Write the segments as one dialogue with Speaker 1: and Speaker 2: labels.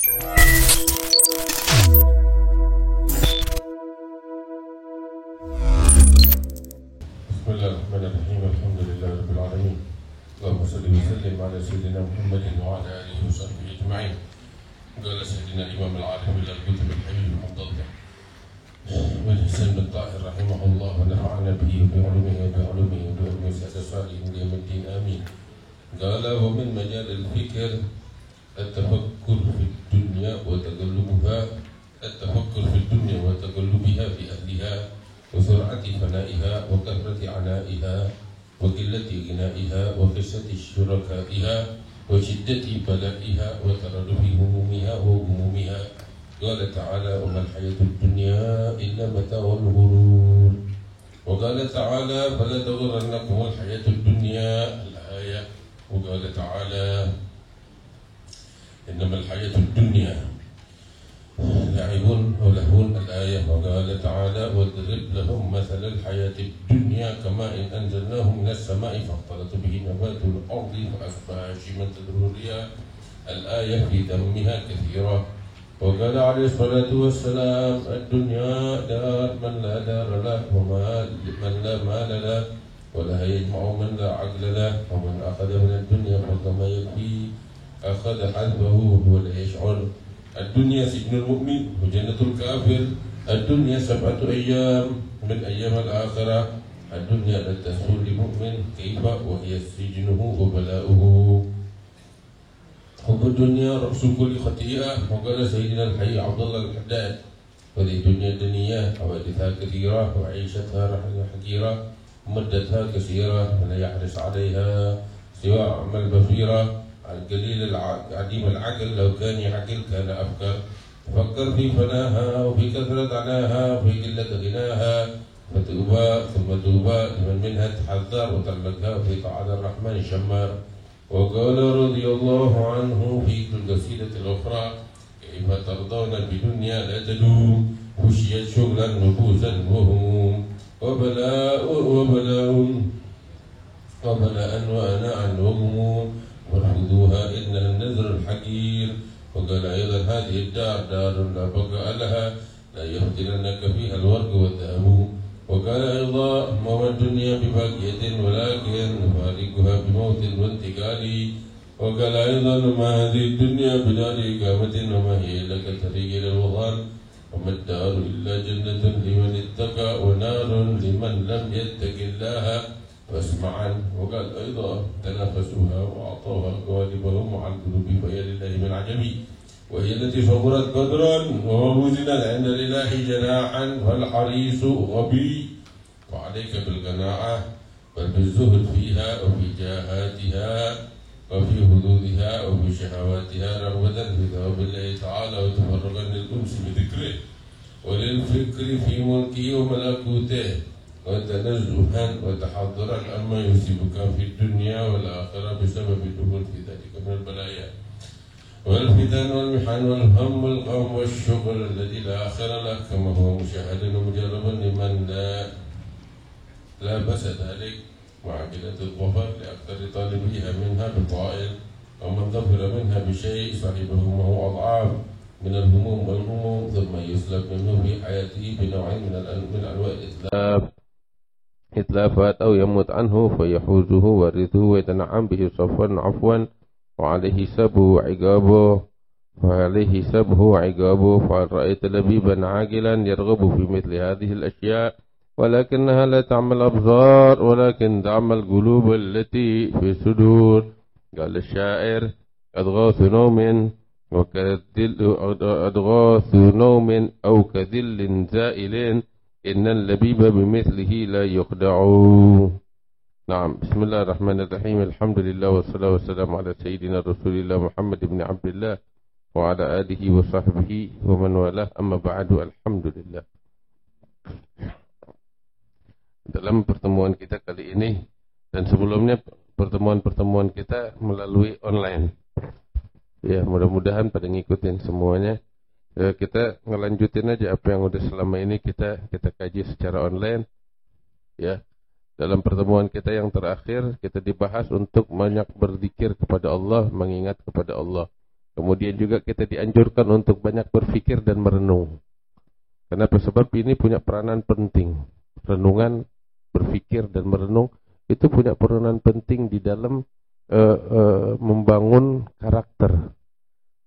Speaker 1: Bismillahirrahmanirrahim. Alhamdulillahirabbil alamin. Allahumma shalli wa sallim ala sayyidina Muhammadin wa ala alihi wa sahbihi ajma'in. Qala sayyidina Imam al-Alim al-Qutb al-Habib al-Muhaddad wa Hasan bin Tahir rahimahullah wa nafa'ana bihi wa bi'ulumihi wa bi'ulumihi wa bi'ulumi sayyidina salihin li yawmiddin amin. Qala wa min majal al-fikr at-tafakkur fi dunya wa taqallubuha at-tafakkur fi dunya wa taqallubiha fi ahliha وسرعة فنائها وكثرة عنائها وقلة غنائها وخشة شركائها وشدة بلائها وتردد همومها وغمومها. قال تعالى وما الحياة الدنيا إلا متاع الغرور. وقال تعالى فلا تغرنكم الحياة الدنيا الآية. وقال تعالى إنما الحياة الدنيا لعب ولهو الآية. وقال تعالى واضرب لهم مثل الحياة الدنيا كماء إن أنزلناه من السماء فاختلط به نبات الأرض فأصبح هشيما تدعو الرياح الآية في ذمها كثيرة. وقال عليه الصلاة والسلام الدنيا دار من لا دار له ومال من لا مال له ولا يجمع من لا عقل له ومن أخذ من الدنيا فكما يكفي أخذ حذفه وهو لا يشعر. الدنيا سجن المؤمن وجنة الكافر. الدنيا 7 أيام من أيام الآخرة. الدنيا لا تسهل لمؤمن كيف وهي سجنه وبلاؤه. حب الدنيا رأس كل خطيئة. وقال سيدنا الحي عبد الله الحداد وذي الدنيا دنيا حوادثها كثيرة وعيشتها حقيرة ومدتها كثيرة ولا يحرص عليها سوى أعمى البصيرة. القليل عديم العقل لو كان يعقل كان أفكر. فكر في فناها وفي كثرة عناها وفي قلة غناها فتوبى ثم توبى لمن منها تحذر وتركها في طاعة الرحمن شمر. وقال رضي الله عنه في القصيدة الأخرى كيف ترضون بدنيا لا تدوم خشيت شغلا نفوسا وهموم وبلاء وأناء وغموم وارفضوها إنها النذر الحقير. وقال أيضا هذه الدار دار لا بقاء لها لا يفتننك فيها الورق والذهب. وقال أيضا ما الدنيا بباقية ولكن نفارقها بموت وانتقال. وقال أيضا ما هذه الدنيا بدار إقامة وما هي إلا كالطريق إلى الوطن وما الدار إلا جنة لمن اتقى ونار لمن لم يتق الله واسمعا. وقال أيضا تنافسوها وأعطوها غالبهم على القلوب فهي لله من عجبي وهي التي صبرت قدرا ووزنت عند الإله جناحا والحريص غبي. وعليك بالقناعة بل بالزهد فيها وفي جاهاتها وفي حدودها وفي شهواتها رغبة في ثواب الله تعالى وتفرغا للأنس بذكره وللفكر في ملكه وملكوته وتنزها وتحضرا عما يصيبك في الدنيا والآخرة بسبب الدخول في ذلك من البلايا والفتن والمحن والهم والغم والشغل الذي لا آخر له كما هو مشاهد ومجرب لمن لا بأس ذلك مع قلة الظفر لأكثر طالبيها منها بطائل. ومن ظفر منها بشيء صاحبه معه أضعاف من الهموم والغموم ثم يسلب منه في حياته بنوع من أنواع إتلافات أو يموت عنه فيحوزه ورثه ويتنعم به صفوا عفوا وعليه سبه وعقابه فهل رأيت لبيبا عاقلا يرغب في مثل هذه الأشياء ولكنها لا تعمل الأبصار ولكن تعمل القلوب التي في الصدور. قال الشاعر أضغاث نوم أو كذل زائل إن اللبيب بمثله لا يخدع. نعم. بسم الله الرحمن الرحيم. الحمد لله والصلاة والسلام على سيدنا رسول الله محمد بن عبد الله وعلى آله وصحبه ومن والاه. أما بعد. Alhamdulillah. Dalam pertemuan kita kali ini dan sebelumnya pertemuan-pertemuan kita melalui online. Ya, mudah-mudahan pada ngikutin semuanya. Kita ngelanjutin aja apa yang udah selama ini kita kaji secara online. Ya, dalam pertemuan kita yang terakhir kita dibahas untuk banyak berzikir kepada Allah, mengingat kepada Allah. Kemudian juga kita dianjurkan untuk banyak berfikir dan merenung. Kenapa? Sebab ini punya peranan penting. Renungan, berfikir dan merenung itu punya peranan penting di dalam membangun karakter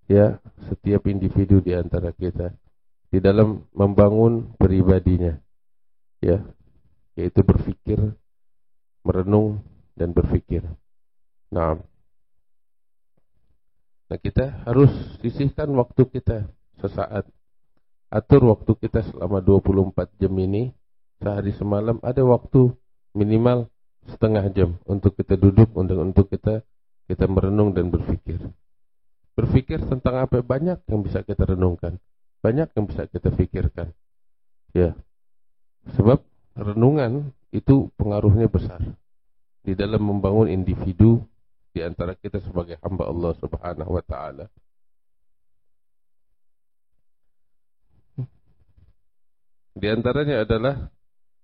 Speaker 1: ya setiap individu di antara kita, di dalam membangun pribadinya ya, yaitu berfikir, merenung dan berfikir. Nah, kita harus sisihkan waktu kita sesaat. Atur waktu kita selama 24 jam ini, sehari semalam ada waktu minimal setengah jam untuk kita duduk, untuk kita merenung dan berfikir. Berfikir tentang apa? Banyak yang bisa kita renungkan, banyak yang bisa kita fikirkan. Ya. Sebab renungan itu pengaruhnya besar di dalam membangun individu di antara kita sebagai hamba Allah Subhanahu wa taala. Di antaranya adalah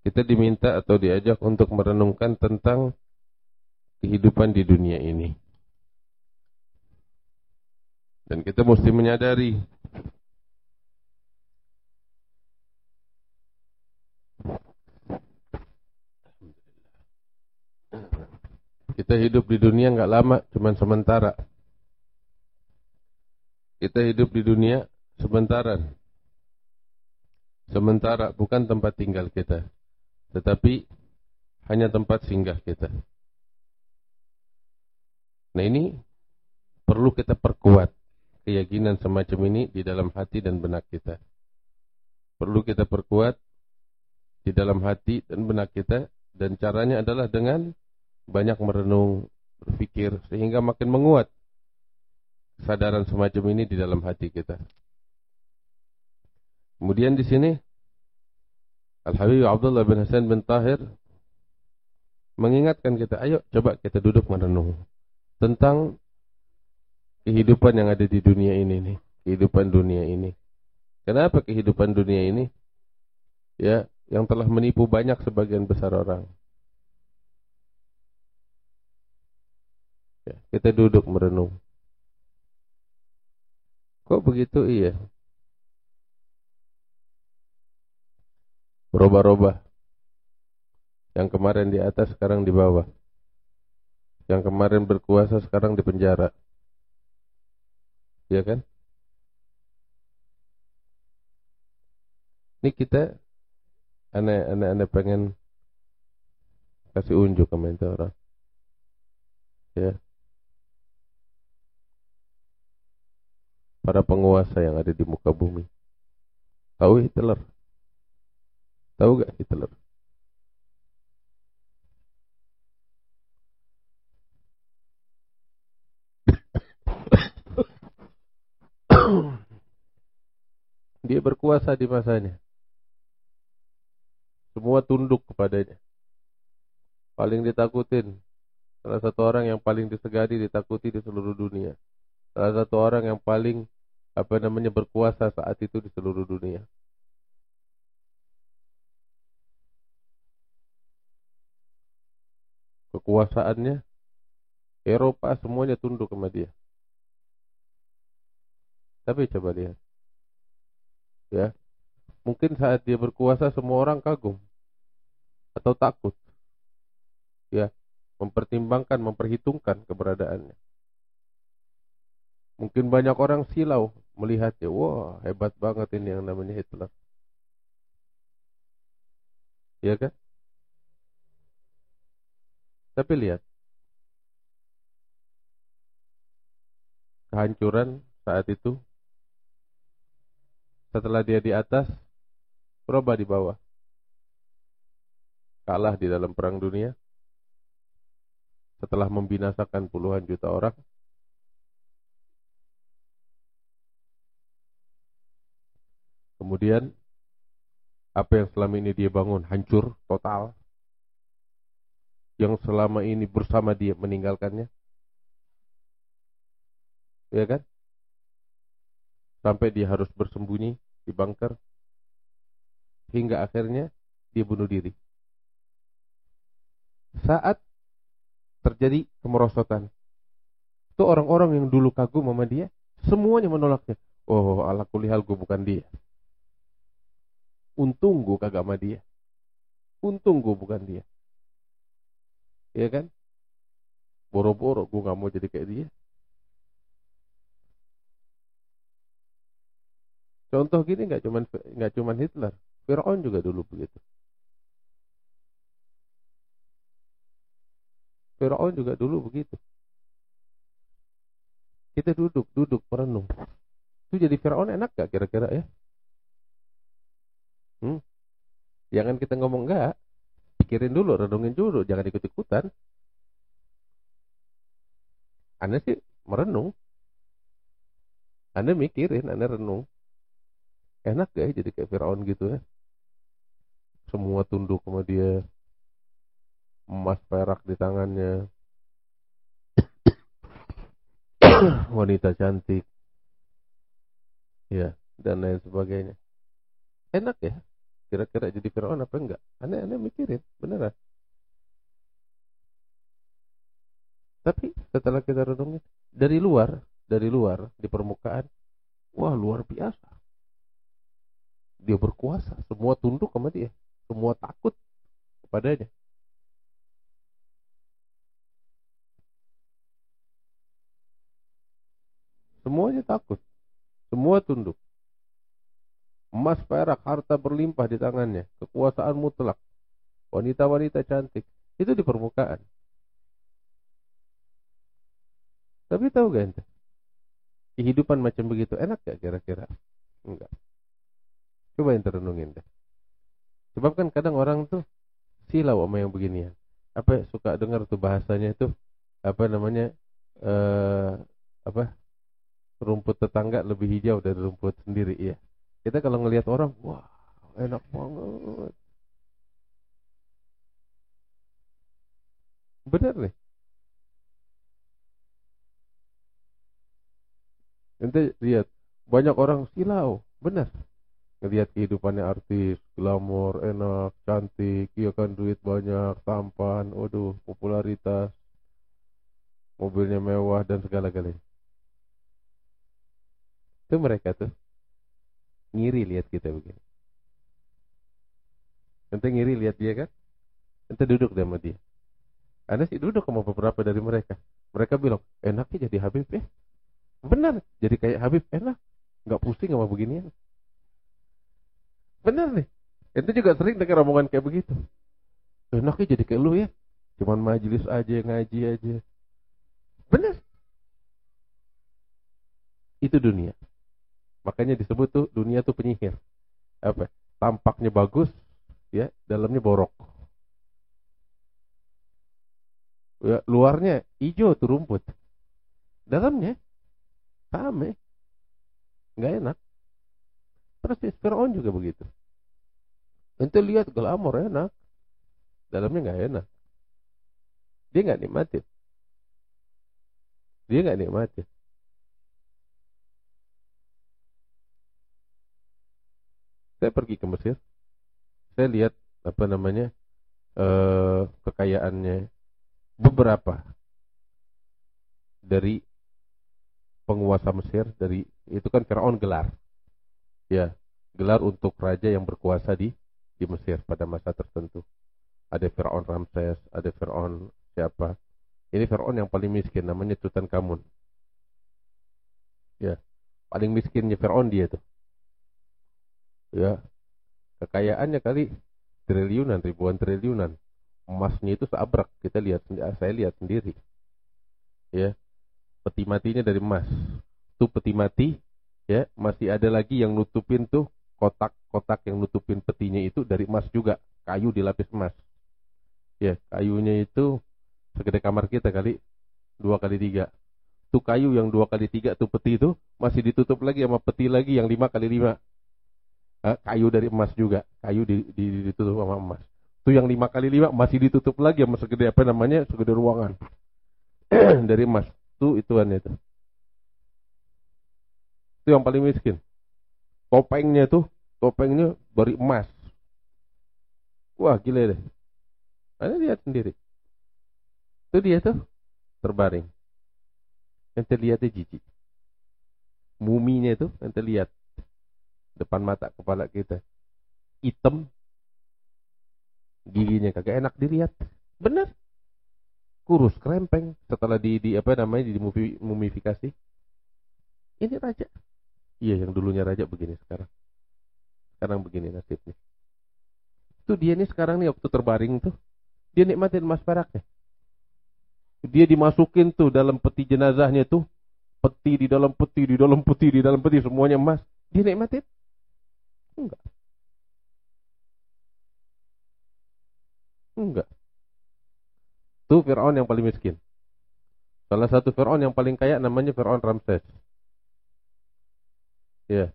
Speaker 1: kita diminta atau diajak untuk merenungkan tentang kehidupan di dunia ini. Dan kita mesti menyadari kita hidup di dunia enggak lama, cuma sementara. Kita hidup di dunia sementaran. Sementara, bukan tempat tinggal kita, tetapi hanya tempat singgah kita. Nah, ini perlu kita perkuat keyakinan semacam ini di dalam hati dan benak kita. Perlu kita perkuat di dalam hati dan benak kita, dan caranya adalah dengan banyak merenung, berfikir, sehingga makin menguat kesadaran semacam ini di dalam hati kita. Kemudian di sini Al-Habib Abdullah bin Hasan bin Tahir mengingatkan kita, ayo coba kita duduk merenung tentang kehidupan yang ada di dunia ini nih, kehidupan dunia ini. Kenapa kehidupan dunia ini ya yang telah menipu banyak sebagian besar orang? Ya, kita duduk merenung. Kok begitu? Iya. Berubah-ubah. Yang kemarin di atas sekarang di bawah. Yang kemarin berkuasa sekarang di penjara. Iya kan? Ini kita aneh pengen kasih unjuk sama itu orang. Ya. Para penguasa yang ada di muka bumi. Tahu Hitler? Tahu gak Hitler? Dia berkuasa di masanya. Semua tunduk kepadanya. Paling ditakutin. Salah satu orang yang paling disegani, ditakuti di seluruh dunia. Salah satu orang yang paling berkuasa saat itu di seluruh dunia. Kekuasaannya, Eropa semuanya tunduk sama dia. Tapi coba lihat, ya, mungkin saat dia berkuasa semua orang kagum atau takut, ya, mempertimbangkan, memperhitungkan keberadaannya. Mungkin banyak orang silau melihatnya, wah hebat banget ini yang namanya Hitler, ya kan? Tapi lihat kehancuran saat itu. Setelah dia di atas, coba di bawah. Kalah di dalam perang dunia. Setelah membinasakan puluhan juta orang. Kemudian apa yang selama ini dia bangun hancur total. Yang selama ini bersama dia meninggalkannya. Ya kan? Sampai dia harus bersembunyi di bunker. Hingga akhirnya dia bunuh diri. Saat terjadi kemerosotan, itu orang-orang yang dulu kagum sama dia,
Speaker 2: Semuanya menolaknya. Oh, ala kulihal gue bukan dia. Untung gue kagak sama dia. Untung gue bukan dia. Iya kan? Boro-boro gue gak mau jadi kayak dia. Contoh gini nggak cuman Hitler, Firaun juga dulu begitu. Firaun juga dulu begitu. Kita duduk merenung. Itu jadi Firaun enak gak kira-kira ya? Jangan kita ngomong enggak, pikirin dulu, renungin dulu, jangan ikut-ikutan. Anda sih merenung, Anda mikirin, Anda renung. Enak gak ya jadi kayak Firaun gitu ya? Semua tunduk sama dia, emas perak di tangannya, wanita cantik, ya, dan lain sebagainya. Enak ya? Kira-kira jadi Firaun apa enggak? Anda mikirin, beneran. Tapi setelah kita renungin dari luar di permukaan, wah luar biasa. Dia berkuasa, semua tunduk sama dia, semua takut kepadanya. Semuanya takut, semua tunduk. Emas perak, harta berlimpah di tangannya, kekuasaan mutlak, wanita-wanita cantik, itu di permukaan. Tapi tahu gak ente? Kehidupan macam begitu enak gak kira-kira? Enggak. Coba ente renungin deh. Sebab kan kadang orang tuh silau sama yang beginian. Apa suka dengar tuh bahasanya itu apa namanya? Apa? Rumput tetangga lebih hijau dari rumput sendiri, iya. Kita kalau ngelihat orang, wah, enak banget. Benar nih. Ente lihat, banyak orang silau, benar. Ngelihat kehidupannya artis, glamor, enak, cantik, iya kan duit banyak, tampan, waduh, popularitas, mobilnya mewah dan segala-galanya. Itu mereka tuh ngiri lihat kita begini. Ente ngiri lihat dia kan? Ente duduk sama dia. Anda sih duduk sama beberapa dari mereka. Mereka bilang, enaknya jadi Habib ya. Benar, jadi kayak Habib enak, nggak pusing sama beginian. Benar nih. Ente juga sering dengar omongan kayak begitu. Enaknya jadi kayak lu ya. Cuman majelis aja, ngaji aja. Benar. Itu dunia. Makanya disebut tuh dunia tuh penyihir. Apa? Tampaknya bagus, ya, dalamnya borok. Ya, luarnya hijau tuh rumput. Dalamnya sama, nggak enak. Persis Firaun juga begitu. Ente lihat glamor enak, dalamnya nggak enak. Dia nggak nikmatin. Dia nggak nikmatin. Saya pergi ke Mesir, saya lihat apa namanya kekayaannya beberapa dari penguasa Mesir, dari itu kan Firaun gelar, ya, gelar untuk raja yang berkuasa di Mesir pada masa tertentu. Ada Firaun Ramses, ada Firaun siapa? Ini Firaun yang paling miskin, namanya Tutankhamun. Ya, paling miskinnya Firaun dia tuh. Ya, kekayaannya kali triliunan, ribuan triliunan. Emasnya itu seabrak, saya lihat sendiri. Ya, peti matinya dari emas. Tuh peti mati, ya, masih ada lagi yang nutupin tuh kotak-kotak yang nutupin petinya itu dari emas juga, kayu dilapis emas. Ya, kayunya itu segede kamar kita kali 2x3. Tuh kayu yang 2x3 tuh peti itu masih ditutup lagi sama peti lagi yang 5x5. Kayu dari emas juga, kayu ditutup sama emas. Tuh yang 5x5 masih ditutup lagi sama segede apa namanya, segede ruangan dari emas. Tuh ituannya tuh. Itu yang paling miskin. Topengnya dari emas. Wah gila deh. Anda lihat sendiri. Itu dia tuh terbaring. Ente lihatnya jijik. Muminya itu nanti lihat depan mata kepala kita, hitam, giginya kagak enak dilihat, bener, kurus krempeng setelah mumifikasi. Ini raja, iya yang dulunya raja begini sekarang begini nasibnya. Itu dia nih sekarang nih waktu terbaring tuh, dia nikmatin emas peraknya. Dia dimasukin tuh dalam peti jenazahnya tuh, peti di dalam peti, di dalam peti, di dalam peti, semuanya emas. Dia nikmatin? Enggak. Tuh Fir'aun yang paling miskin. Salah satu Fir'aun yang paling kaya namanya Fir'aun Ramses. Iya.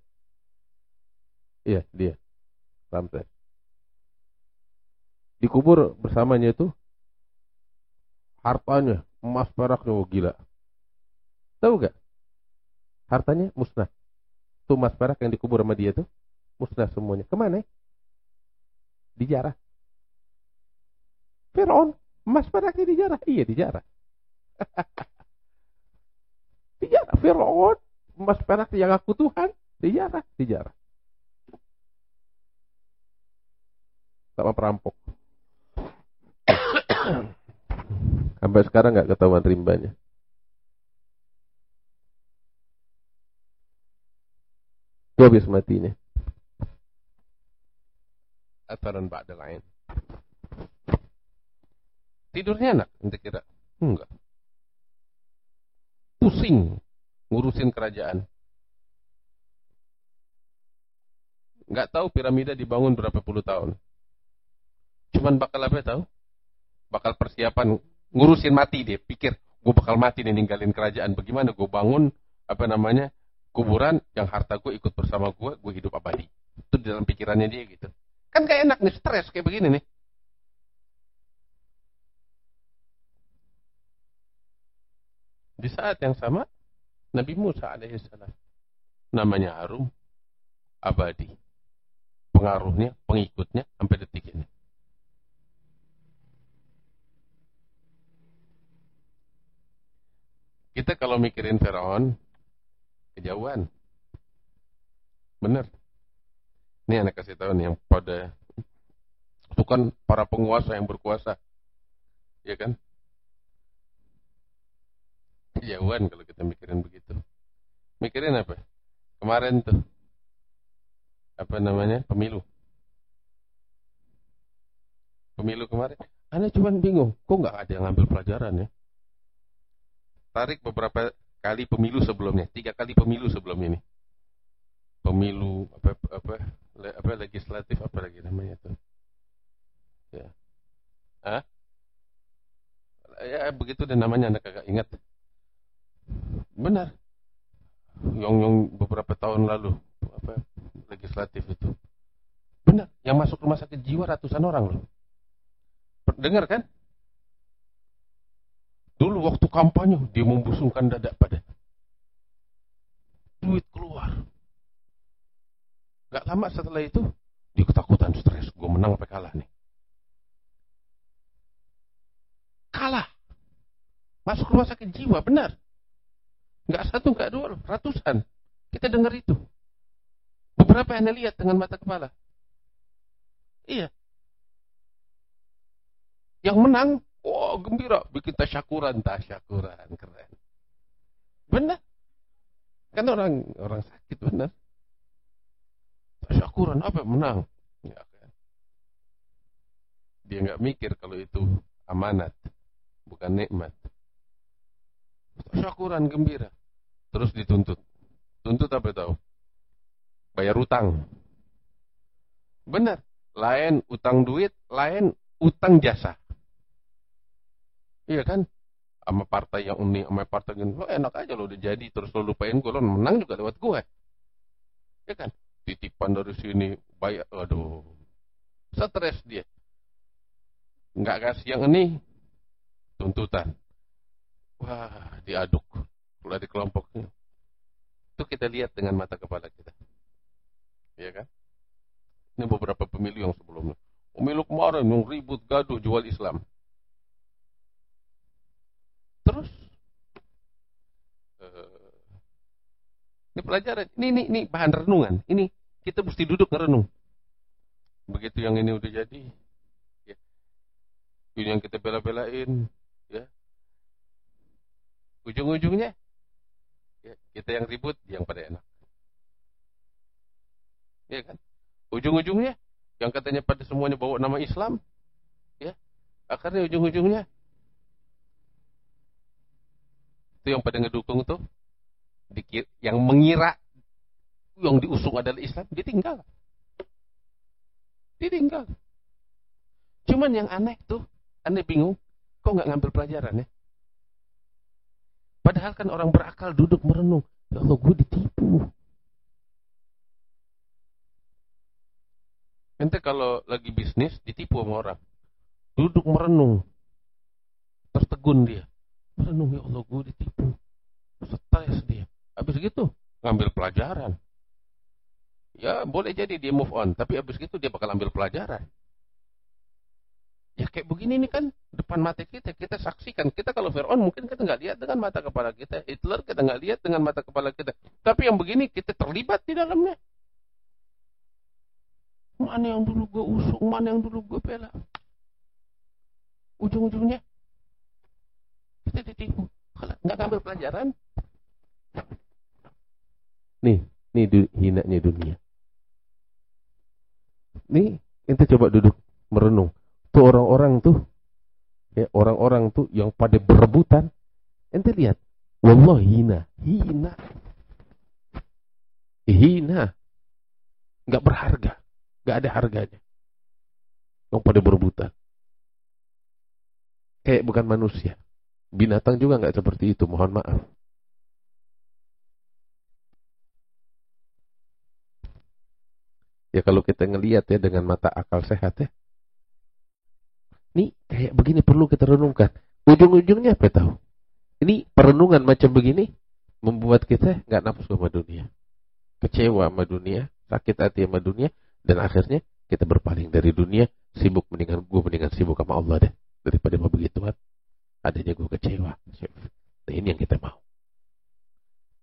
Speaker 2: Iya, dia. Ramses. Dikubur bersamanya itu hartanya, emas peraknya, oh gila. Tahu gak? Hartanya musnah. Tuh emas perak yang dikubur sama dia tuh musnah semuanya. Kemana? Dijarah. Fir'aun, emas peraknya dijarah. Iya, dijarah. Dijarah. Fir'aun, emas perak yang aku Tuhan, dijarah. Sama perampok. Sampai sekarang nggak ketahuan rimbanya. Itu habis matinya. Ataran ba'da lain. Tidurnya enak, ente kira? Enggak. Pusing ngurusin kerajaan. Nggak tahu piramida dibangun berapa puluh tahun. Cuman bakal apa tahu? Bakal persiapan ngurusin mati dia. Pikir, gue bakal mati nih ninggalin kerajaan. Bagaimana gue bangun kuburan yang harta gue ikut bersama gue hidup abadi. Itu di dalam pikirannya dia gitu. Kan gak enak nih, stres kayak begini nih. Di saat yang sama, Nabi Musa alaihissalam namanya harum, abadi. Pengaruhnya, pengikutnya sampai detik ini. Kita kalau mikirin Firaun, kejauhan. Bener. Ini anak kasih tahu nih yang pada itu kan para penguasa yang berkuasa. Ya kan? Kejauhan kalau kita mikirin begitu. Mikirin apa? Kemarin tuh pemilu kemarin. Ana cuma bingung, kok nggak ada yang ngambil pelajaran ya? Tarik beberapa kali pemilu sebelumnya, 3 kali pemilu sebelum ini. Pemilu legislatif apa lagi namanya tuh? Ya. Ya begitu dan namanya Anda kagak ingat. Benar. Yang beberapa tahun lalu legislatif itu. Benar, yang masuk rumah sakit jiwa ratusan orang loh. Dengar kan? Dulu waktu kampanye dia membusungkan dada pada duit keluar. Gak lama setelah itu dia ketakutan, stres, gue menang apa kalah nih. Kalah. Masuk rumah sakit jiwa, benar. Gak 1, gak 2, ratusan. Kita dengar itu. Beberapa yang lihat dengan mata kepala. Iya. Yang menang, oh gembira, bikin tasyakuran, keren. Benar. Kan orang sakit, benar. Tasyakuran apa menang? Ya, kan. Dia nggak mikir kalau itu amanat, bukan nikmat. Tasyakuran gembira. Terus dituntut. Tuntut apa tahu? Bayar utang. Benar. Lain utang duit, lain utang jasa. Iya kan? Sama partai yang unik, sama partai yang lo enak aja lo udah jadi, terus lo lupain gue, lo menang juga lewat gue. Ya kan? Titipan dari sini, bayar, aduh. Stres dia. Nggak kasih yang ini, tuntutan. Wah, diaduk. Mulai di kelompoknya. Itu kita lihat dengan mata kepala kita. Iya kan? Ini beberapa pemilu yang sebelumnya. Pemilu kemarin yang ribut gaduh jual Islam. Terus Ini pelajaran. Ini bahan renungan. Ini kita mesti duduk ngerenung. Begitu yang ini udah jadi, ya. Ini yang kita bela-belain, ya. Ujung-ujungnya, ya, kita yang ribut, yang pada enak. Ya kan? Ujung-ujungnya, yang katanya pada semuanya bawa nama Islam, ya. Akhirnya ujung-ujungnya, itu yang pada ngedukung tuh, yang mengira yang diusung adalah Islam, ditinggal. Cuman yang aneh tuh, aneh bingung, kok nggak ngambil pelajaran ya? Padahal kan orang berakal duduk merenung, ya Allah gue ditipu. Ente kalau lagi bisnis ditipu sama orang, duduk merenung, tertegun dia, merenung, ya Allah gue ditipu, stres dia. Habis gitu ngambil pelajaran. Ya boleh jadi dia move on, tapi habis gitu dia bakal ambil pelajaran. Ya kayak begini nih kan depan mata kita saksikan. Kita kalau Fir'aun mungkin kita nggak lihat dengan mata kepala kita, Hitler kita nggak lihat dengan mata kepala kita, tapi yang begini kita terlibat di dalamnya. Mana yang dulu gue usung, mana yang dulu gue bela. Ujung-ujungnya kita ditipu. Kalau nggak ngambil pelajaran, nih hinanya dunia. Nih, ente coba duduk merenung. Tuh orang-orang tuh yang pada berebutan. Ente lihat, wallah hina. Nggak berharga, nggak ada harganya. Yang pada berebutan. Kayak bukan manusia. Binatang juga nggak seperti itu, mohon maaf. Ya kalau kita ngelihat ya dengan mata akal sehat ya. Nih kayak begini perlu kita renungkan. Ujung-ujungnya apa tahu? Ini perenungan macam begini membuat kita nggak nafsu sama dunia. Kecewa sama dunia, sakit hati sama dunia, dan akhirnya kita berpaling dari dunia, mendingan sibuk sama Allah deh. Daripada mau begituan, adanya gue kecewa. Nah ini yang kita mau.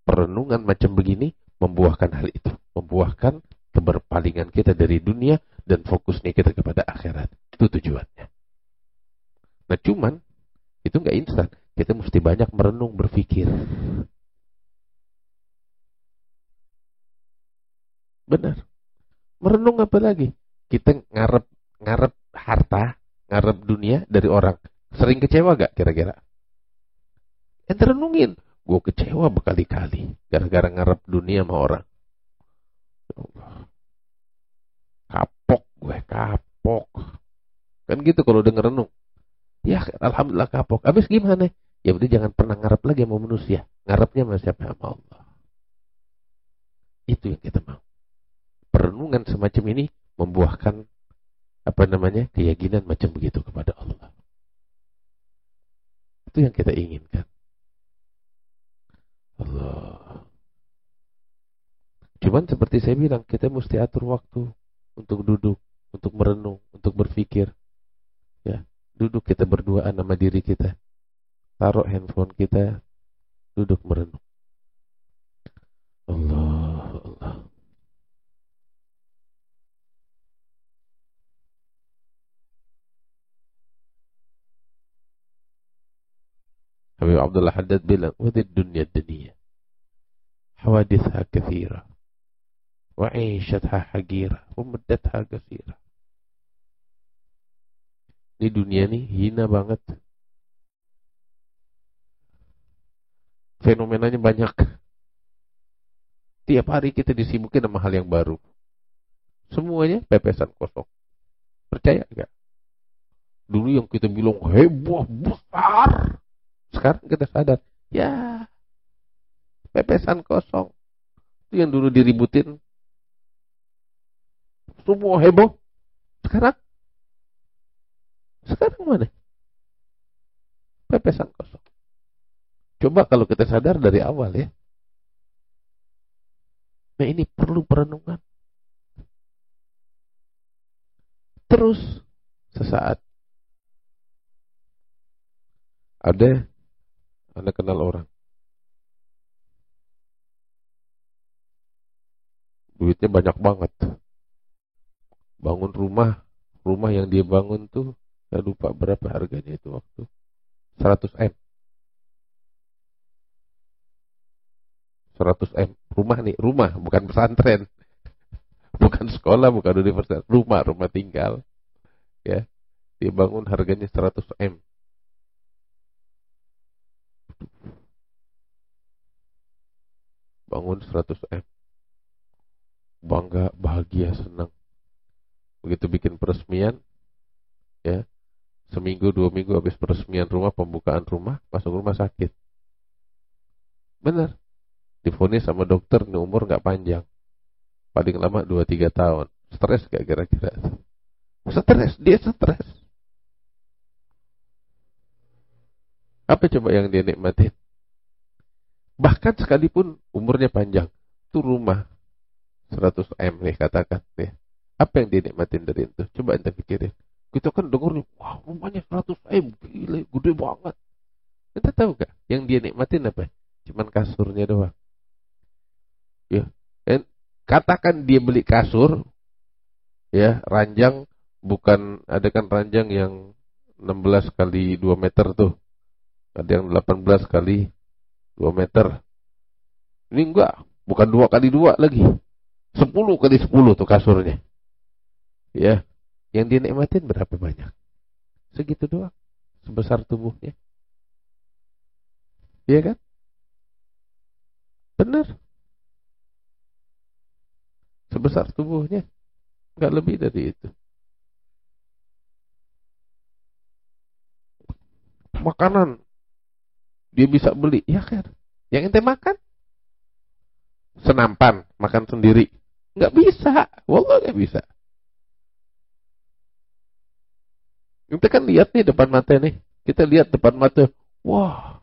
Speaker 2: Perenungan macam begini membuahkan hal itu. Membuahkan keberpalingan kita dari dunia dan fokusnya kita kepada akhirat. Itu tujuannya. Nah cuman itu nggak instan. Kita mesti banyak merenung, berpikir. Benar. Merenung apa lagi? Kita ngarep harta, ngarep dunia dari orang. Sering kecewa gak kira-kira? Ente renungin. Gue kecewa berkali-kali gara-gara ngarep dunia sama orang. Kapok. Kan gitu kalau denger renung. Ya alhamdulillah kapok. Habis gimana? Ya udah jangan pernah ngarep lagi sama manusia. Ngarepnya sama siapa? Sama Allah. Itu yang kita mau. Perenungan semacam ini membuahkan keyakinan macam begitu kepada Allah. Itu yang kita inginkan. Allah. Cuman seperti saya bilang, kita mesti atur waktu untuk duduk, untuk merenung, untuk berpikir. Ya, duduk kita berduaan sama diri kita. Taruh handphone kita, duduk merenung. Allah. Habib Abdullah Haddad bilang, "Wadid dunya dunia. Hawadithha kathira. Wa'ishatha hagira. Umuddatha kasira." Ini dunia nih hina banget. Fenomenanya banyak. Tiap hari kita disibukin sama hal yang baru. Semuanya pepesan kosong. Percaya gak? Dulu yang kita bilang heboh, besar. Sekarang kita sadar, ya pepesan kosong. Itu yang dulu diributin. Semua heboh. Sekarang mana? Pepesan kosong. Coba kalau kita sadar dari awal ya. Nah ini perlu perenungan. Terus sesaat ada Anda kenal orang. duitnya banyak banget. Bangun rumah yang dia bangun tuh, saya lupa berapa harganya itu waktu. 100 M. 100 M. Rumah, bukan pesantren. Bukan sekolah, bukan universitas. Rumah tinggal. Ya. Dia bangun harganya 100 M. Bangun 100 M. Bangga, bahagia, senang. Begitu bikin peresmian, ya, seminggu 2 minggu habis peresmian rumah, pembukaan rumah, masuk rumah sakit. Benar, divonis sama dokter ini umur nggak panjang, paling lama 2-3 tahun. Stres gak kira-kira? Stres, dia stres. Apa coba yang dia nikmatin? Bahkan sekalipun umurnya panjang, itu rumah 100 M nih katakan nih. Apa yang dinikmatin dari itu? Coba anda pikirin. Kita kan dengar nih, wah rumahnya 100 M, gila, gede banget. Kita tahu gak? Yang dia nikmatin apa? Cuman kasurnya doang. Ya, dan katakan dia beli kasur, ya ranjang, bukan ada kan ranjang yang 16 kali 2 meter tuh, ada yang 18 kali 2 meter. Ini enggak, bukan 2 kali 2 lagi, 10 kali 10 tuh kasurnya. Ya, yang dinikmatin berapa banyak? Segitu doang, sebesar tubuhnya. Iya kan? Benar. Sebesar tubuhnya, nggak lebih dari itu. Makanan dia bisa beli, ya kan? Yang ente makan senampan, makan sendiri, nggak bisa. Wallah nggak bisa. Kita kan lihat nih depan mata nih. Kita lihat depan mata. Wah,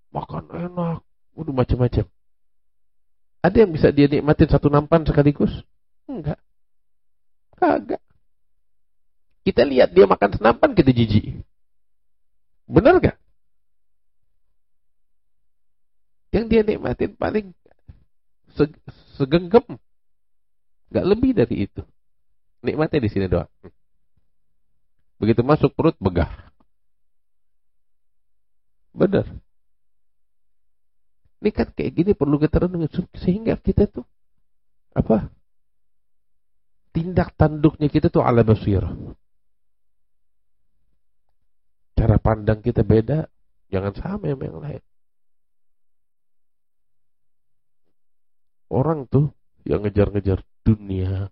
Speaker 2: makan enak. Waduh macam-macam. Ada yang bisa dia nikmatin satu nampan sekaligus? Enggak. Kagak. Kita lihat dia makan senampan, kita jijik. Benar gak? Yang dia nikmatin paling segenggam. Gak lebih dari itu. Nikmatnya di sini doang. Begitu masuk perut, begah. Benar. Ini kan kayak gini perlu kita renungi sehingga kita tuh apa? Tindak tanduknya kita tuh ala basirah. Cara pandang kita beda, jangan sama sama yang lain. Orang tuh yang ngejar-ngejar dunia,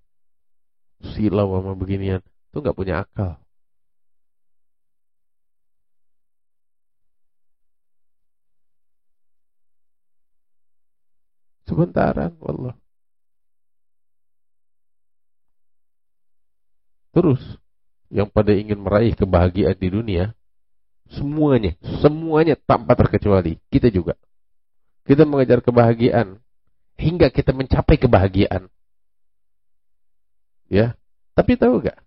Speaker 2: silau sama beginian, tuh nggak punya akal. Sementara, wallah. Terus, yang pada ingin meraih kebahagiaan di dunia, semuanya tanpa terkecuali, kita juga. Kita mengejar kebahagiaan hingga kita mencapai kebahagiaan. Ya, tapi tahu gak?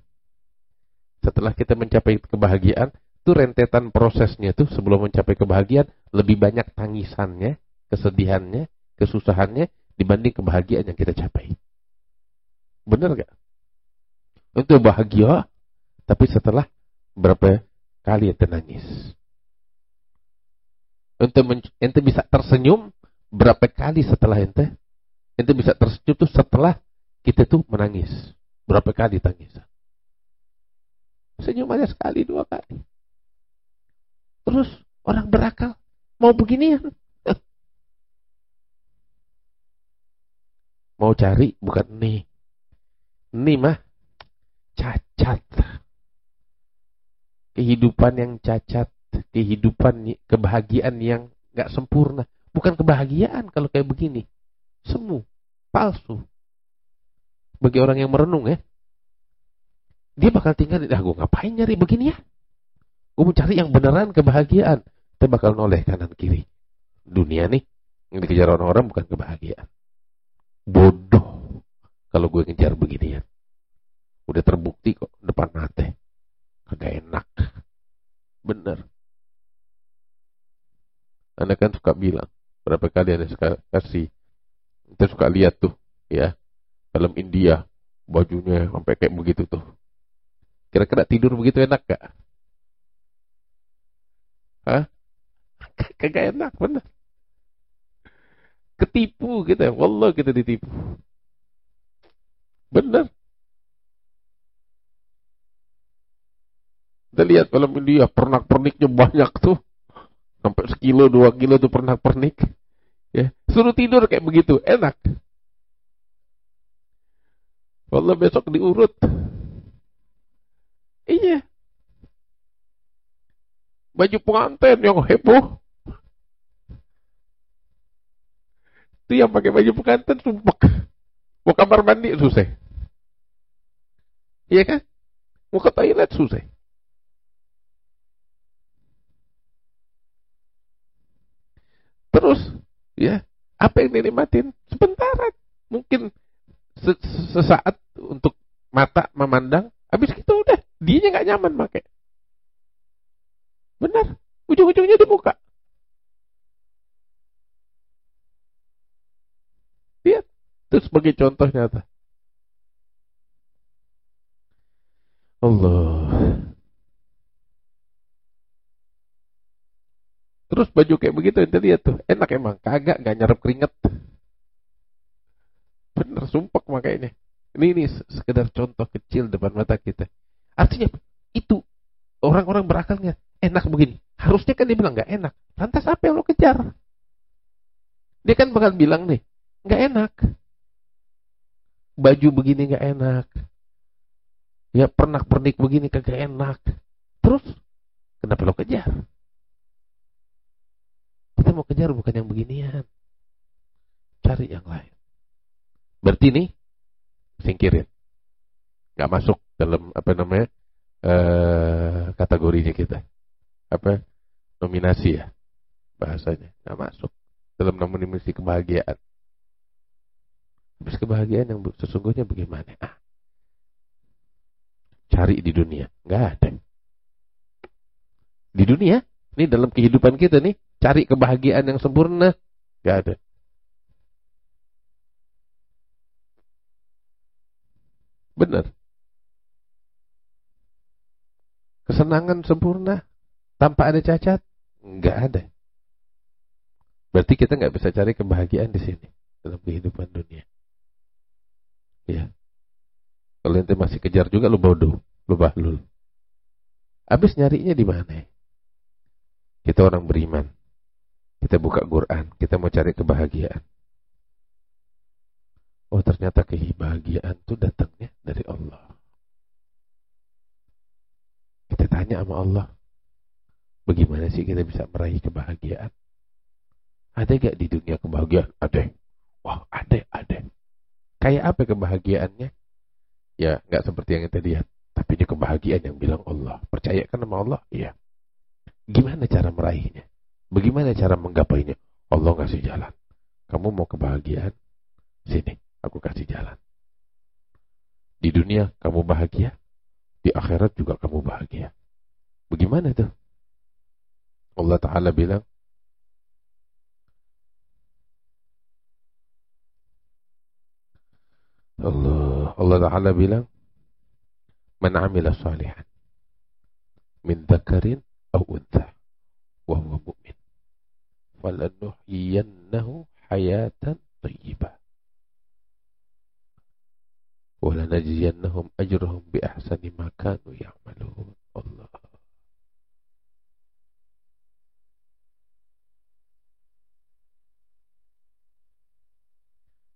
Speaker 2: Setelah kita mencapai kebahagiaan, itu rentetan prosesnya tuh sebelum mencapai kebahagiaan lebih banyak tangisannya, kesedihannya, kesusahannya dibanding kebahagiaan yang kita capai. Benar gak? Itu bahagia, tapi setelah berapa kali ente nangis. Ente bisa tersenyum berapa kali setelah ente bisa tersenyum tuh setelah kita tuh menangis. Berapa kali tangisan? Senyum aja sekali, 2 kali. Terus orang berakal mau beginian. Mau cari bukan nih. Ini mah cacat. Kehidupan yang cacat, kehidupan kebahagiaan yang gak sempurna. Bukan kebahagiaan kalau kayak begini. Semu, palsu. Bagi orang yang merenung ya, dia bakal tinggal, gue ngapain nyari begini ya? Gue mau cari yang beneran kebahagiaan. Kita bakal noleh kanan kiri. Dunia nih, yang dikejar orang-orang bukan kebahagiaan. Bodoh kalau gue ngejar beginian. Udah terbukti kok depan mata. Kagak enak. Bener. Anda kan suka bilang, berapa kali Anda suka kasih, kita suka lihat tuh, ya, Film India, bajunya sampai kayak begitu tuh. Kira-kira tidur begitu enak gak? Hah? Kagak enak, bener. Ketipu kita, wallah kita ditipu. Bener. Kita lihat film India, pernak-perniknya banyak tuh. Sampai 1 kilo, 2 kilo tuh pernak-pernik. Ya, suruh tidur kayak begitu, enak. Wallah besok diurut. Iya. Baju pengantin yang heboh. Itu yang pakai baju pengantin sumpek. Mau kamar mandi susah. Iya kan? Mau ke toilet susah. Terus, ya, apa yang dinikmatin? Sebentaran. Mungkin sesaat untuk mata memandang. Habis itu udah, dianya nggak nyaman pakai. Benar, ujung-ujungnya dibuka. Lihat, itu sebagai contoh nyata. Allah. Terus baju kayak begitu, ente lihat tuh, enak emang, kagak, nggak nyerap keringet. Bener, sumpek makanya. Ini sekedar contoh kecil depan mata kita. Artinya, itu orang-orang berakalnya enak begini. Harusnya kan dia bilang nggak enak. Lantas apa yang lo kejar? Dia kan bakal bilang nih, nggak enak. Baju begini nggak enak. Ya pernak-pernik begini kagak enak. Terus, kenapa lo kejar? Kita mau kejar bukan yang beginian. Cari yang lain. Berarti nih, singkirin. Nggak masuk dalam kategorinya kita. Nominasi ya bahasanya, nggak masuk dalam nominasi kebahagiaan. Habis kebahagiaan yang sesungguhnya bagaimana? Cari di dunia, nggak ada. Di dunia, ini dalam kehidupan kita nih, cari kebahagiaan yang sempurna, nggak ada. Benar. Kesenangan sempurna tanpa ada cacat, nggak ada. Berarti kita nggak bisa cari kebahagiaan di sini dalam kehidupan dunia. Ya. Kalau ente masih kejar juga, lu bodoh, lu bahlul. Habis nyarinya di mana? Kita orang beriman. Kita buka Quran, kita mau cari kebahagiaan. Oh, ternyata kebahagiaan itu datangnya dari Allah. Kita tanya sama Allah, bagaimana sih kita bisa meraih kebahagiaan? Ada gak di dunia kebahagiaan? Ada. Wah, ada. Kayak apa kebahagiaannya? Ya, gak seperti yang kita lihat. Tapi ini kebahagiaan yang bilang Allah. Percayakan sama Allah? Iya. Gimana cara meraihnya? Bagaimana cara menggapainya? Allah ngasih jalan. Kamu mau kebahagiaan? Sini, aku kasih jalan. Di dunia kamu bahagia, di akhirat juga kamu bahagia. Bagaimana tuh? Allah Ta'ala bilang, Allah Ta'ala bilang, man amila salihan min dzakarin aw untha wa huwa mu'min falanuhyiyannahu hayatan thayyibah wa lanajziyannahum ajrahum bi ahsani ma kanu ya'malun. Allah.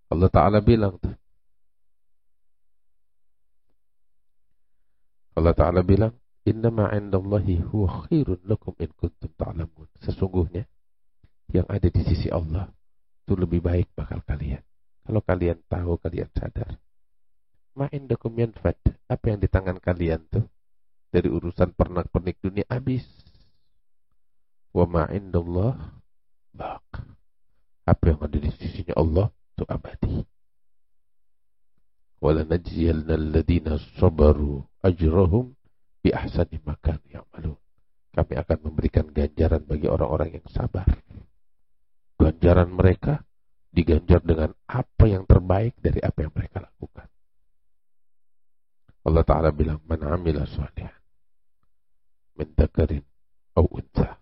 Speaker 2: Allah Ta'ala bilang tuh, Allah Ta'ala bilang, innama 'indallahi huwa khairun lakum in kuntum ta'lamun. Sesungguhnya yang ada di sisi Allah itu lebih baik bakal kalian. Kalau kalian tahu, kalian sadar. Ma indakum yanfad. Apa yang di tangan kalian tuh dari urusan pernak-pernik dunia habis. Wa ma indallah baq. Apa yang ada di sisinya Allah itu abadi. Wala najziyalna alladhina sabaru ajrahum bi ahsani ma kanu ya'malun. Kami akan memberikan ganjaran bagi orang-orang yang sabar. Ganjaran mereka diganjar dengan apa yang terbaik dari apa yang mereka lakukan. Allah Ta'ala bilang, man amila shalihan min dzakarin aw untha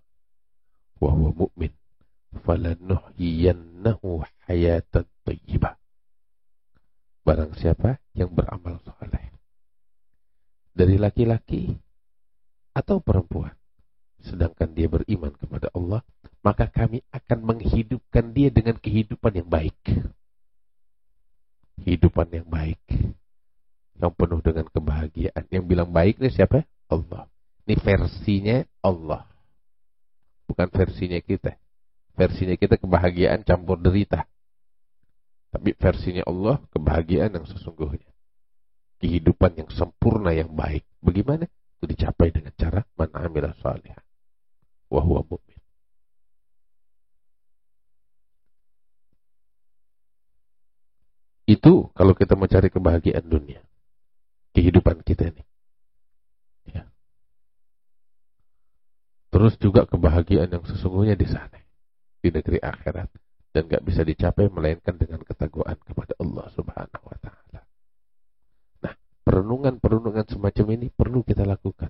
Speaker 2: wa huwa mu'min falanuhyiyannahu hayatan thayyibah. Barang siapa yang beramal saleh dari laki-laki atau perempuan, sedangkan dia beriman kepada Allah, maka kami akan menghidupkan dia dengan kehidupan yang baik. Kehidupan yang baik, yang penuh dengan kebahagiaan. Yang bilang baik ini siapa? Allah. Ini versinya Allah, bukan versinya kita. Versinya kita kebahagiaan campur derita. Tapi versinya Allah kebahagiaan yang sesungguhnya. Kehidupan yang sempurna yang baik. Bagaimana? Itu dicapai dengan cara man amila shalihan wa huwa mu'min. Itu kalau kita mencari kebahagiaan dunia. Kehidupan kita nih. Ya. Terus juga kebahagiaan yang sesungguhnya di sana. Di negeri akhirat. Dan gak bisa dicapai melainkan dengan ketakwaan kepada Allah Subhanahu wa Ta'ala. Nah, perenungan-perenungan semacam ini perlu kita lakukan.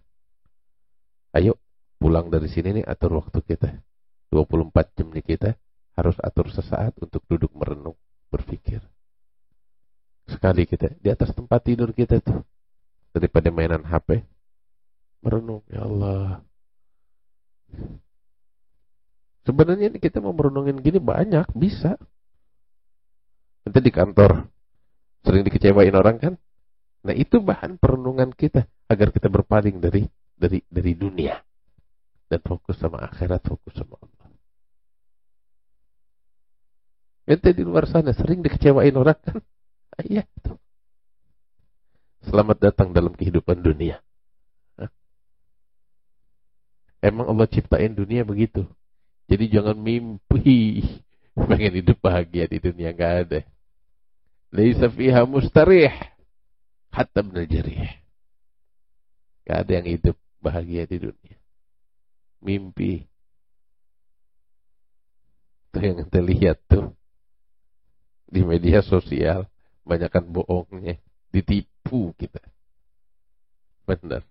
Speaker 2: Ayo, pulang dari sini nih, atur waktu kita. 24 jam nih kita harus atur sesaat untuk duduk merenung, berpikir. Sekali kita di atas tempat tidur kita tuh, daripada mainan HP, merenung, ya Allah. Sebenarnya kita mau merenungin gini banyak, bisa. Nanti di kantor sering dikecewain orang kan? Nah, itu bahan perenungan kita agar kita berpaling dari dunia dan fokus sama akhirat, fokus sama Allah. Nanti di luar sana sering dikecewain orang kan? Iya. Selamat datang dalam kehidupan dunia. Emang Allah ciptain dunia begitu. Jadi jangan mimpi pengen hidup bahagia di dunia, enggak ada. Laisa fiha mustarih hatta min al-jarih. Enggak ada yang hidup bahagia di dunia. Mimpi. Itu yang kita lihat tuh di media sosial, banyakkan bohongnya, ditipu kita. Benar.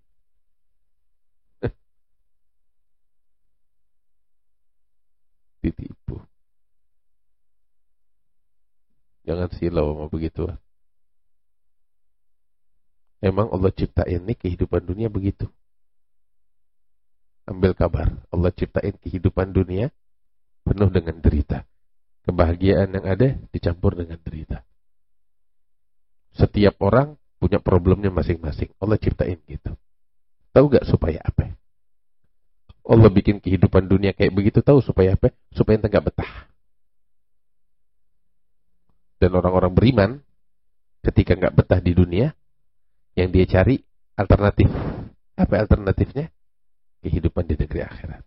Speaker 2: Ditipu. Jangan silau sama begitu. Emang Allah ciptain nih kehidupan dunia begitu. Ambil kabar, Allah ciptain kehidupan dunia penuh dengan derita. Kebahagiaan yang ada dicampur dengan derita. Setiap orang punya problemnya masing-masing. Allah ciptain gitu. Tahu gak supaya apa? Allah bikin kehidupan dunia kayak begitu, tahu supaya apa? Supaya ente gak betah. Dan orang-orang beriman ketika gak betah di dunia, yang dia cari alternatif. Apa alternatifnya? Kehidupan di negeri akhirat.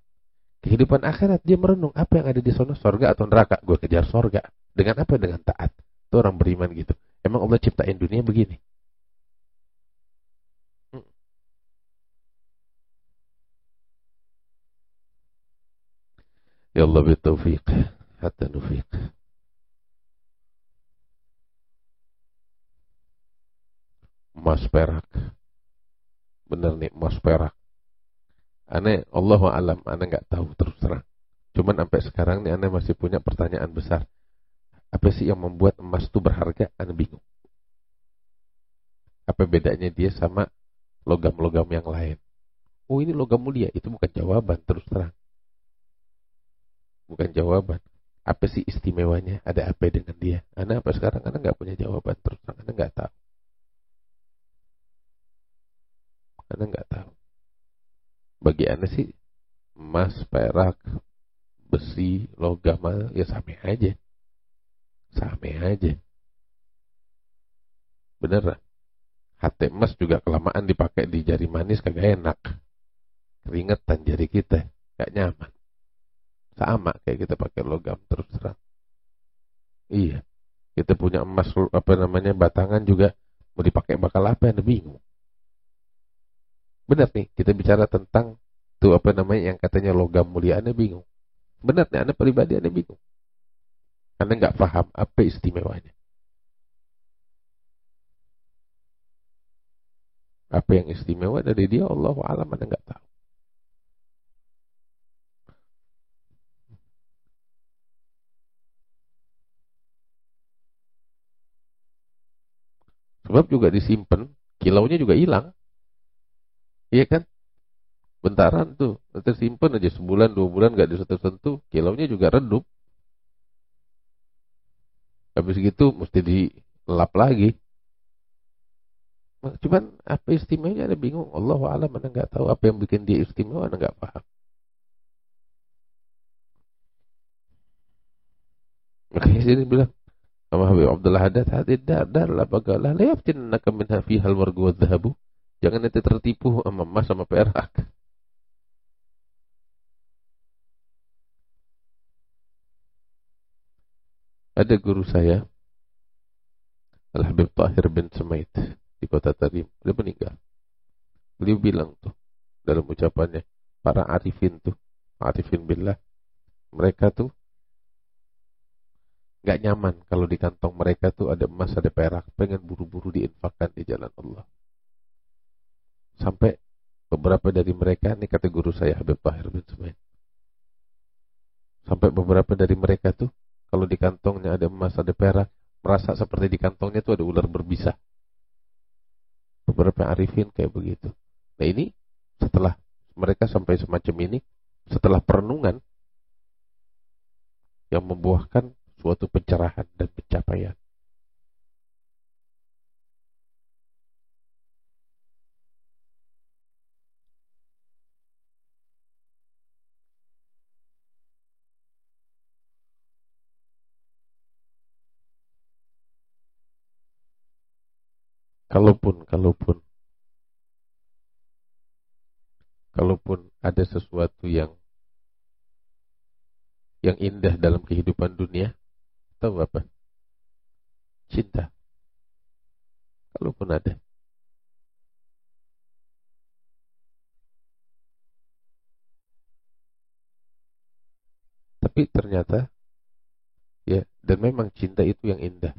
Speaker 2: Kehidupan akhirat dia merenung apa yang ada di sana, sorga atau neraka. Gue kejar sorga. Dengan apa? Dengan taat. Itu orang beriman gitu. Emang Allah ciptain dunia begini. Ya Allah bitaufiq hatta nufiq. Emas perak. Bener nih, emas perak. Aneh, Allahu a'lam, aneh gak tahu terus terang. Cuman sampai sekarang nih aneh masih punya pertanyaan besar. Apa sih yang membuat emas itu berharga? Aneh bingung. Apa bedanya dia sama logam-logam yang lain? Oh, ini logam mulia. Itu bukan jawaban terus terang. Bukan jawaban. Apa sih istimewanya? Ada apa dengan dia? Ana apa sekarang? Ana nggak punya jawaban terus. Ana nggak tahu. Ana nggak tahu. Bagi Ana sih emas, perak, besi, logam ya sama aja. Sama aja. Beneran. Hati emas juga kelamaan dipakai di jari manis kagak enak. Keringetan jari kita, gak nyaman. Sama kayak kita pakai logam terus terang. Iya. Kita punya emas batangan juga mau dipakai bakal apa, Anda bingung. Benar nih, kita bicara tentang tuh yang katanya logam mulia, Anda bingung. Benar nih, Anda pribadi Anda bingung. Anda nggak paham apa istimewanya. Apa yang istimewa dari dia, Allahu a'lam, Anda nggak tahu. Sebab juga disimpan, kilaunya juga hilang. Iya kan? Bentaran tuh, tersimpan aja sebulan, 2 bulan nggak disentuh-sentuh, kilaunya juga redup. Habis gitu mesti dilap lagi. Cuman apa istimewanya Anda bingung. Allahu a'lam, Anda nggak tahu apa yang bikin dia istimewa, Anda nggak paham. Makanya sini bilang sama Habib Abdullah Haddad, hadid dar la bagalah la yaftinannaka minha fihal wargu wadzahabu. Jangan nanti tertipu sama emas sama perak. Ada guru saya, Al-Habib Tahir bin Sumait di kota Tarim, dia meninggal. Beliau bilang tuh dalam ucapannya, para arifin tuh, arifin billah, mereka tuh gak nyaman kalau di kantong mereka tuh ada emas, ada perak, pengen buru-buru diinfakkan di jalan Allah. Sampai beberapa dari mereka, ini kata guru saya Habib Tahir bin Sumait, sampai beberapa dari mereka tuh kalau di kantongnya ada emas, ada perak, merasa seperti di kantongnya tuh ada ular berbisa. Beberapa arifin kayak begitu. Nah ini setelah mereka sampai semacam ini, setelah perenungan yang membuahkan suatu pencerahan dan pencapaian. Kalaupun ada sesuatu yang indah dalam kehidupan dunia, tahu apa? Cinta. Kalaupun ada. Tapi ternyata ya, dan memang cinta itu yang indah.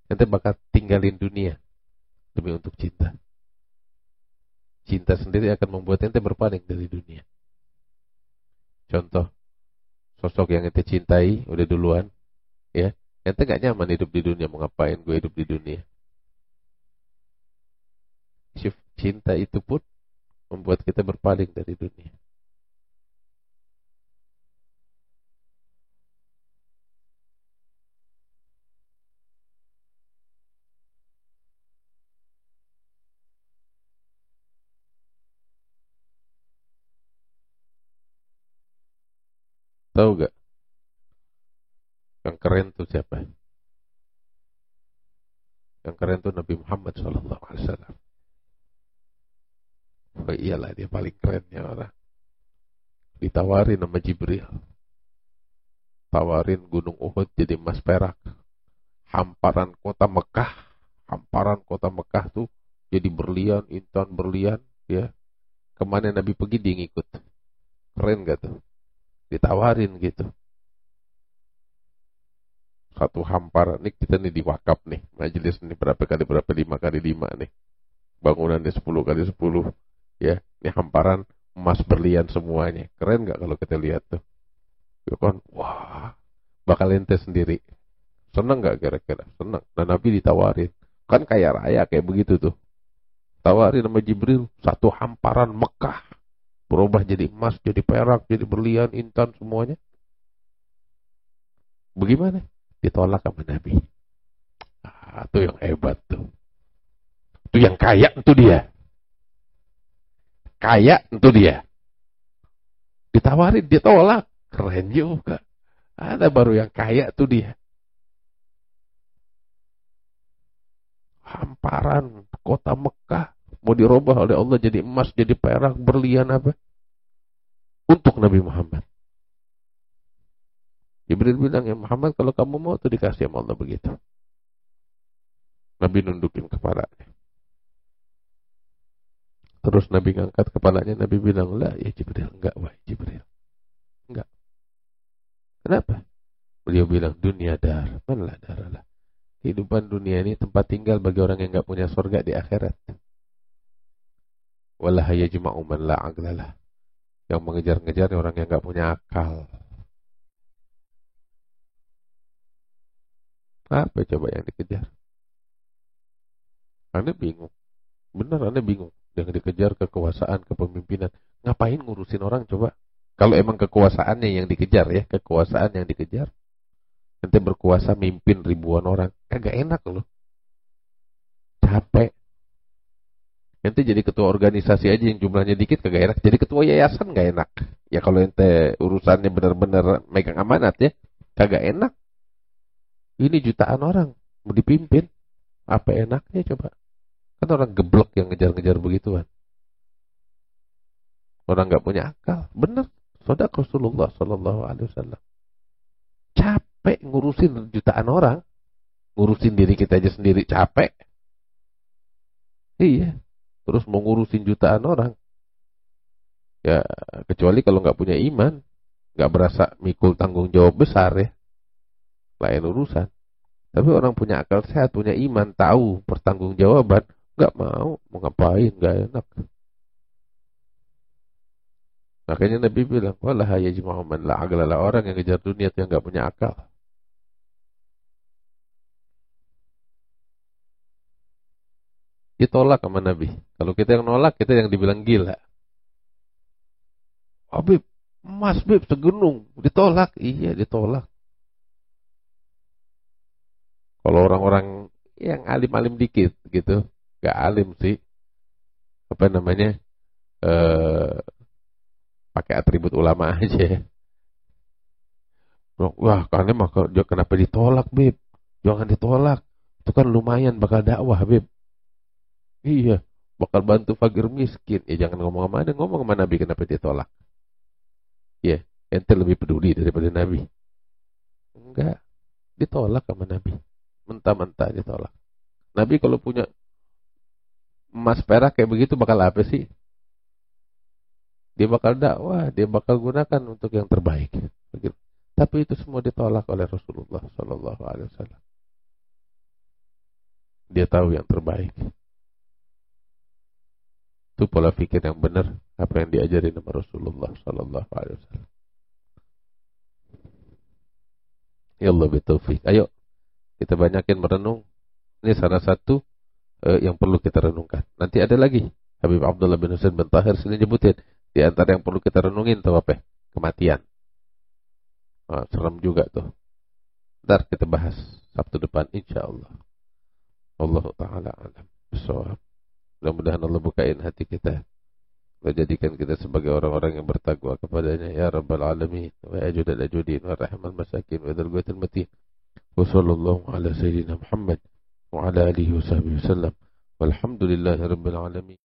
Speaker 2: Ente bakal tinggalin dunia demi untuk cinta. Cinta sendiri akan membuat ente berpaling dari dunia. Contoh, sosok yang ente cintai udah duluan, ya, ente gak nyaman hidup di dunia. Mau ngapain gue hidup di dunia? Cinta itu pun membuat kita berpaling dari dunia. Tahu gak? Yang keren tuh siapa? Yang keren tuh Nabi Muhammad SAW. Oh iyalah, dia paling kerennya orang. Ditawarin sama Jibril, tawarin gunung Uhud jadi emas perak. Hamparan kota Mekah tuh jadi berlian, intan berlian, ya. Kemana Nabi pergi dia ngikut. Keren gak tuh? Ditawarin gitu. Satu hamparan, nih kita nih di wakaf nih, majelis nih berapa kali berapa, 5x5 nih. Bangunannya 10x10, ya. Ini hamparan emas berlian semuanya. Keren gak kalau kita lihat tuh? Ya kan, wah, bakal ente sendiri. Seneng gak kira-kira? Seneng. Dan Nabi ditawarin. Kan kaya raya kayak begitu tuh. Tawarin sama Jibril, satu hamparan Mekah berubah jadi emas, jadi perak, jadi berlian, intan semuanya. Bagaimana? Ditolak sama Nabi. Itu yang hebat tuh. Itu yang kaya itu dia. Kaya itu dia. Ditawarin, dia tolak. Keren juga. Ada baru yang kaya tuh dia. Hamparan kota Mekah mau dirubah oleh Allah jadi emas, jadi perak, berlian apa? Untuk Nabi Muhammad. Jibril bilang, ya Muhammad, kalau kamu mau tuh dikasih sama Allah begitu. Nabi nundukin kepalanya. Terus Nabi ngangkat kepalanya, Nabi bilang, lah ya Jibril, enggak wahai Jibril. Enggak. Kenapa? Beliau bilang, dunia dar, manalah daralah. Kehidupan dunia ini tempat tinggal bagi orang yang nggak punya surga di akhirat. Wala yajma'u man la aqlalah. Yang mengejar-ngejar orang yang nggak punya akal. Apa coba yang dikejar? Anda bingung. Benar, Anda bingung. Yang dikejar kekuasaan, kepemimpinan. Ngapain ngurusin orang coba? Kalau emang kekuasaannya yang dikejar ya, kekuasaan yang dikejar. Nanti berkuasa mimpin ribuan orang. Kagak enak loh. Capek. Nanti jadi ketua organisasi aja yang jumlahnya dikit kagak enak. Jadi ketua yayasan gak enak. Ya kalau ente urusannya benar-benar megang amanat ya, kagak enak. Ini jutaan orang mau dipimpin. Apa enaknya coba? Kan orang geblek yang ngejar-ngejar begituan. Orang gak punya akal. Bener. Shadaq Rasulullah Sallallahu Alaihi Wasallam. Capek ngurusin jutaan orang. Ngurusin diri kita aja sendiri capek. Iya. Terus mau ngurusin jutaan orang. Ya, kecuali kalau gak punya iman. Gak berasa mikul tanggung jawab besar ya. Lain urusan. Tapi orang punya akal sehat, punya iman, tahu pertanggungjawaban, gak mau ngapain, gak enak. Makanya Nabi bilang, wala yajma'u man la aqlalah, orang yang ngejar dunia yang gak punya akal. Ditolak sama Nabi. Kalau kita yang nolak, kita yang dibilang gila. Habib, Mas Bib segenung, ditolak. Iya, ditolak. Kalau orang-orang yang alim-alim dikit gitu, gak alim sih, apa namanya, pakai atribut ulama aja. Wah, karena mah kenapa ditolak, Bib? Jangan ditolak. Itu kan lumayan bakal dakwah, Bib. Iya, bakal bantu fakir miskin. Ya jangan ngomong sama Anda, ngomong sama Nabi kenapa ditolak. Ya, ente lebih peduli daripada Nabi. Enggak, ditolak sama Nabi. Mentah-mentah ditolak. Nabi kalau punya emas perak kayak begitu bakal apa sih? Dia bakal dakwah, dia bakal gunakan untuk yang terbaik. Begitu. Tapi itu semua ditolak oleh Rasulullah Sallallahu Alaihi Wasallam. Dia tahu yang terbaik. Itu pola pikir yang benar, apa yang diajarin sama Rasulullah Sallallahu Alaihi Wasallam. Ya Allah bitaufiq. Ayo kita banyakin merenung. Ini salah satu yang perlu kita renungkan. Nanti ada lagi. Habib Abdullah bin Husain bin Tahir sini nyebutin. Di antara yang perlu kita renungin tahu apa? Kematian. Serem juga tuh. Ntar kita bahas Sabtu depan insyaallah. Allah Ta'ala alam bisawab. Mudah-mudahan Allah bukain hati kita. Menjadikan kita sebagai orang-orang yang bertakwa kepadanya. Ya Rabbal Alamin. Wa ajudal ajudin. Wa rahman masakin. Wa dharguatul matin. Wa sallallahu ala sayyidina Muhammad. Wa ala alihi wa sahbihi wa sallam. Walhamdulillahi Rabbil Alamin.